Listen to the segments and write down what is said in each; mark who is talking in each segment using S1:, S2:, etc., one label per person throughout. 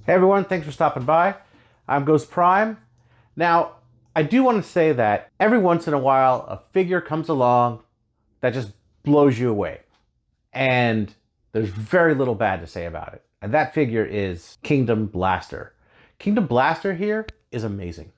S1: Hey everyone, thanks for stopping by. I'm Ghost Prime. Now, I do want to say that every once in a while, a figure comes along that just blows you away. And there's very little bad to say about it. And that figure is Kingdom Blaster. Kingdom Blaster here is amazing.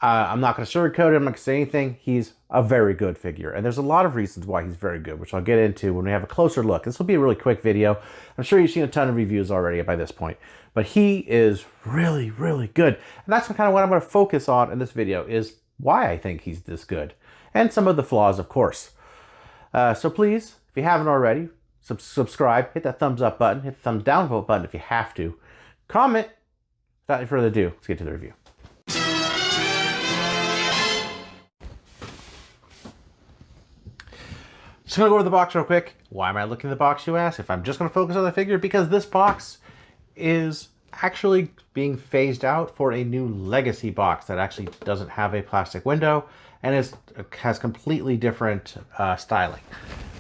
S1: I'm not going to sugarcoat it. I'm not going to say anything. He's a very good figure. And there's a lot of reasons why he's very good, which I'll get into when we have a closer look. This will be a really quick video. I'm sure you've seen a ton of reviews already by this point. But he is really, really good. And that's kind of what I'm going to focus on in this video, is why I think he's this good. And some of the flaws, of course. So please, if you haven't already, subscribe, hit that thumbs up button, hit the thumbs down vote button if you have to. Comment. Without any further ado, let's get to the review. Just going to go over the box real quick. Why am I looking at the box, you ask? If I'm just going to focus on the figure, because this box is actually being phased out for a new legacy box that actually doesn't have a plastic window and has completely different styling.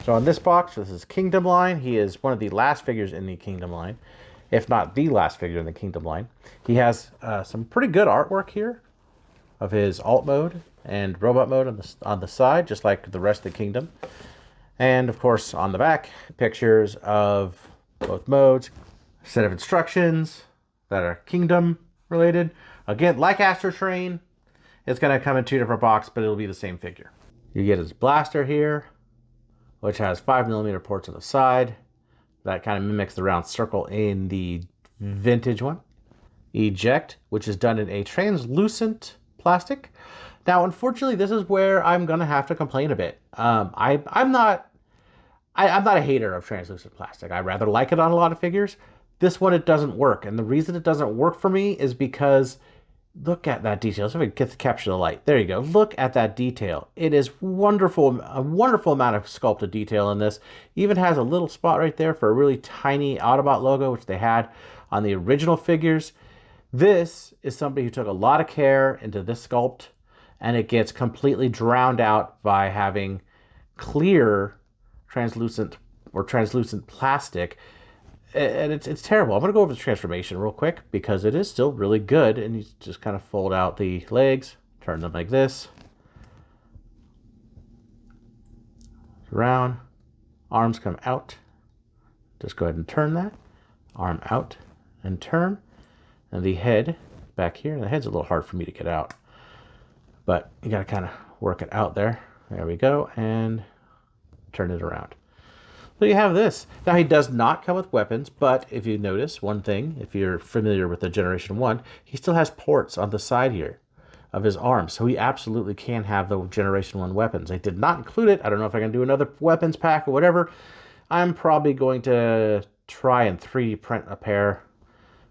S1: So on this box, this is Kingdom line. He is one of the last figures in the Kingdom line, if not the last figure in the Kingdom line. He has some pretty good artwork here of his alt mode and robot mode on the side, just like the rest of the Kingdom. And of course, on the back, pictures of both modes, a set of instructions that are Kingdom related. Again, like Astro Train, it's going to come in two different boxes, but it'll be the same figure. You get his blaster here, which has 5mm ports on the side. That kind of mimics the round circle in the vintage one. Eject, which is done in a translucent plastic. Now, unfortunately, this is where I'm going to have to complain a bit. I'm not a hater of translucent plastic. I rather like it on a lot of figures. This one, it doesn't work. And the reason it doesn't work for me is because look at that detail. So if we get to capture the light. There you go. Look at that detail. It is wonderful, a wonderful amount of sculpted detail in this. Even has a little spot right there for a really tiny Autobot logo, which they had on the original figures. This is somebody who took a lot of care into this sculpt, and it gets completely drowned out by having clear translucent plastic. And it's terrible. I'm going to go over the transformation real quick because it is still really good. And you just kind of fold out the legs, turn them like this. Around. Arms come out. Just go ahead and turn that. Arm out and turn. And the head back here. The head's a little hard for me to get out, but you got to kind of work it out there. There we go. And turn it around. So you have this. Now, he does not come with weapons, but if you notice one thing, if you're familiar with the Generation 1, he still has ports on the side here of his arms. So he absolutely can have the Generation 1 weapons. I did not include it. I don't know if I can do another weapons pack or whatever. I'm probably going to try and 3D print a pair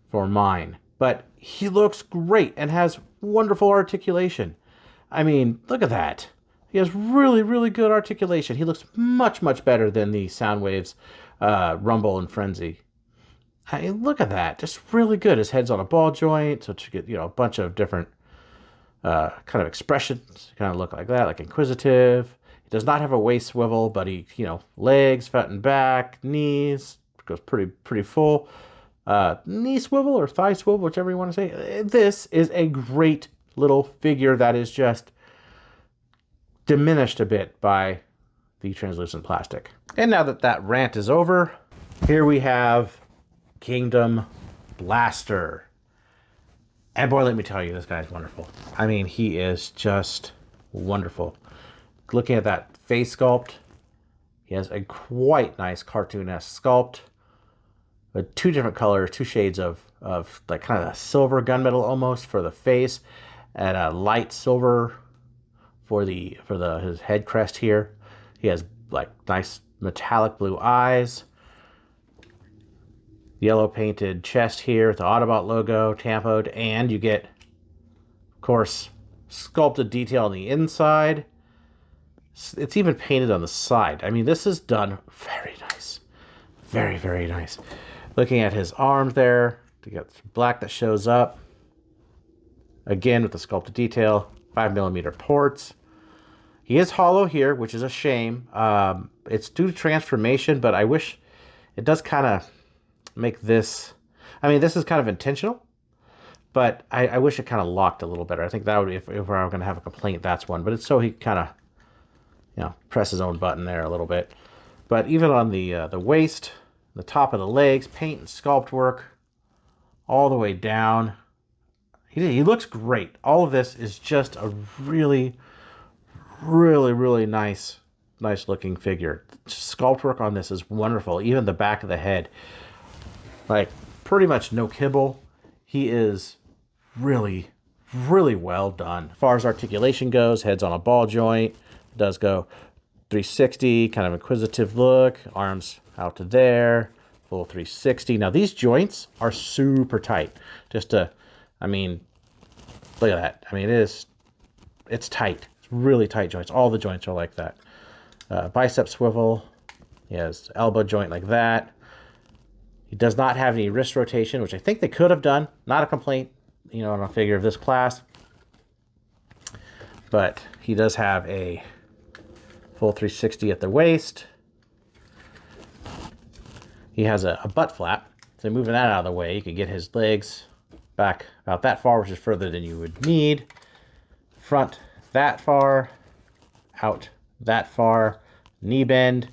S1: for mine. But he looks great and has wonderful articulation. I mean, look at that. He has really, really good articulation. He looks much, much better than the Soundwave's Rumble and Frenzy. I mean, look at that. Just really good. His head's on a ball joint, so you get, a bunch of different kind of expressions. Kind of look like that, like inquisitive. He does not have a waist swivel, but he, legs, front and back, knees, goes pretty full. Knee swivel or thigh swivel, whichever you want to say. This is a great little figure that is just diminished a bit by the translucent plastic. And now that rant is over, here we have Kingdom Blaster. And boy, let me tell you, this guy's wonderful. I mean, he is just wonderful. Looking at that face sculpt, he has a quite nice cartoon-esque sculpt. With two different colors, two shades of like kind of a silver gunmetal almost for the face, and a light silver for his head crest here. He has like nice metallic blue eyes, yellow painted chest here with the Autobot logo tampoed, and you get, of course, sculpted detail on the inside. It's even painted on the side. I mean, this is done very nice. Very, very nice. Looking at his arms there, you got black that shows up. Again, with the sculpted detail, 5mm ports. He is hollow here, which is a shame. It's due to transformation, but I wish it does kind of make this... I mean, this is kind of intentional. But I wish it kind of locked a little better. I think that would be, if we're going to have a complaint, that's one. But it's so he kind of, press his own button there a little bit. But even on the waist, the top of the legs, paint and sculpt work, all the way down. He looks great. All of this is just a really, really, really nice looking figure. Sculpt work on this is wonderful. Even the back of the head, like pretty much no kibble. He is really, really well done. As far as articulation goes, head's on a ball joint. It does go 360, kind of inquisitive look. Arms out to there, full 360. Now these joints are super tight. Look at that. I mean, it's tight. It's really tight joints. All the joints are like that. Bicep swivel. He has elbow joint like that. He does not have any wrist rotation, which I think they could have done. Not a complaint, on a figure of this class. But he does have a full 360 at the waist. He has a butt flap. So moving that out of the way, you could get his legs back about that far, which is further than you would need. Front that far, out that far. Knee bend,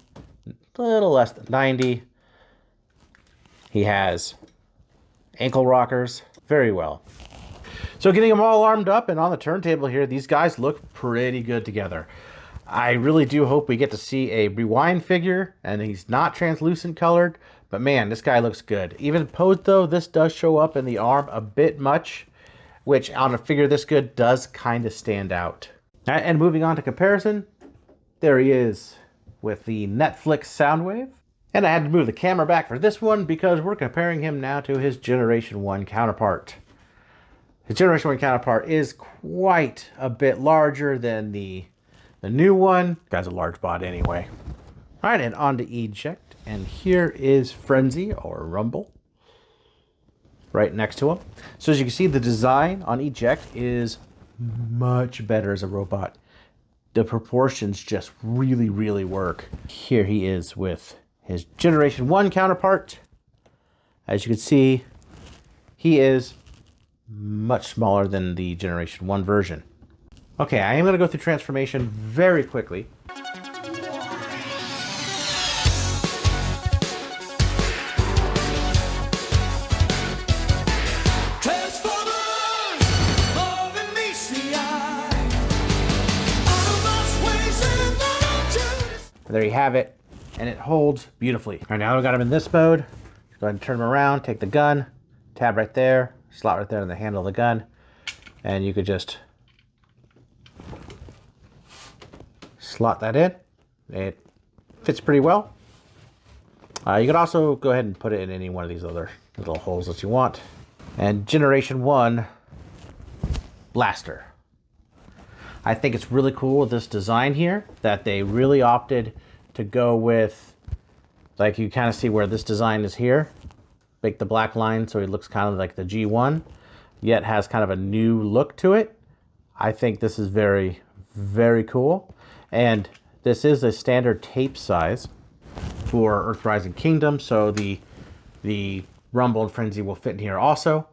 S1: a little less than 90. He has ankle rockers, very well. So getting them all armed up and on the turntable here, these guys look pretty good together. I really do hope we get to see a rewind figure and he's not translucent colored, but man, this guy looks good. Even posed though, this does show up in the arm a bit much, which on a figure this good does kind of stand out. And moving on to comparison, there he is with the Netflix Soundwave. And I had to move the camera back for this one because we're comparing him now to his Generation 1 counterpart. His Generation 1 counterpart is quite a bit larger than the new one. Guy's a large bot anyway. All right, and on to Eject. And here is Frenzy, or Rumble, right next to him. So as you can see, the design on Eject is much better as a robot. The proportions just really, really work. Here he is with his Generation 1 counterpart. As you can see, he is much smaller than the Generation 1 version. Okay, I am going to go through transformation very quickly. There you have it, and it holds beautifully. All right, now we got him in this mode. Go ahead and turn him around, take the gun, tab right there, slot right there in the handle of the gun, and you could just slot that in. It fits pretty well. You could also go ahead and put it in any one of these other little holes that you want. And Generation 1 blaster. I think it's really cool with this design here that they really opted to go with, like you kind of see where this design is here. Make the black line so it looks kind of like the G1, yet has kind of a new look to it. I think this is very, very cool. And this is a standard tape size for Earthrising Kingdom, so the Rumble and Frenzy will fit in here also.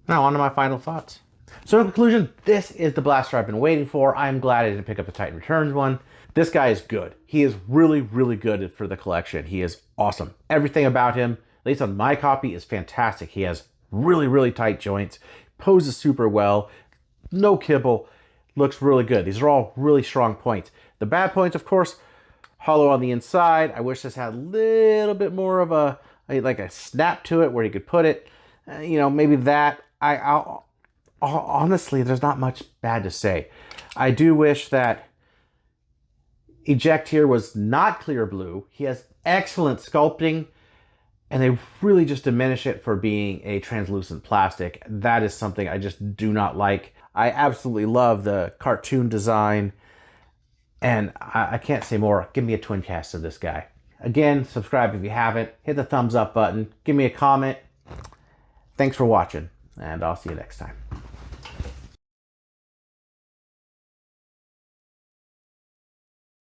S1: Now on to my final thoughts. So in conclusion, this is the blaster I've been waiting for. I'm glad I didn't pick up the Titan Returns one. This guy is good. He is really, really good for the collection. He is awesome. Everything about him, at least on my copy, is fantastic. He has really, really tight joints, poses super well, no kibble, looks really good. These are all really strong points. The bad points, of course, hollow on the inside. I wish this had a little bit more of a snap to it where you could put it. Maybe that. Honestly, there's not much bad to say. I do wish that Eject here was not clear blue. He has excellent sculpting, and they really just diminish it for being a translucent plastic. That is something I just do not like. I absolutely love the cartoon design, and I can't say more. Give me a twin cast of this guy. Again, subscribe if you haven't. Hit the thumbs up button. Give me a comment. Thanks for watching, and I'll see you next time.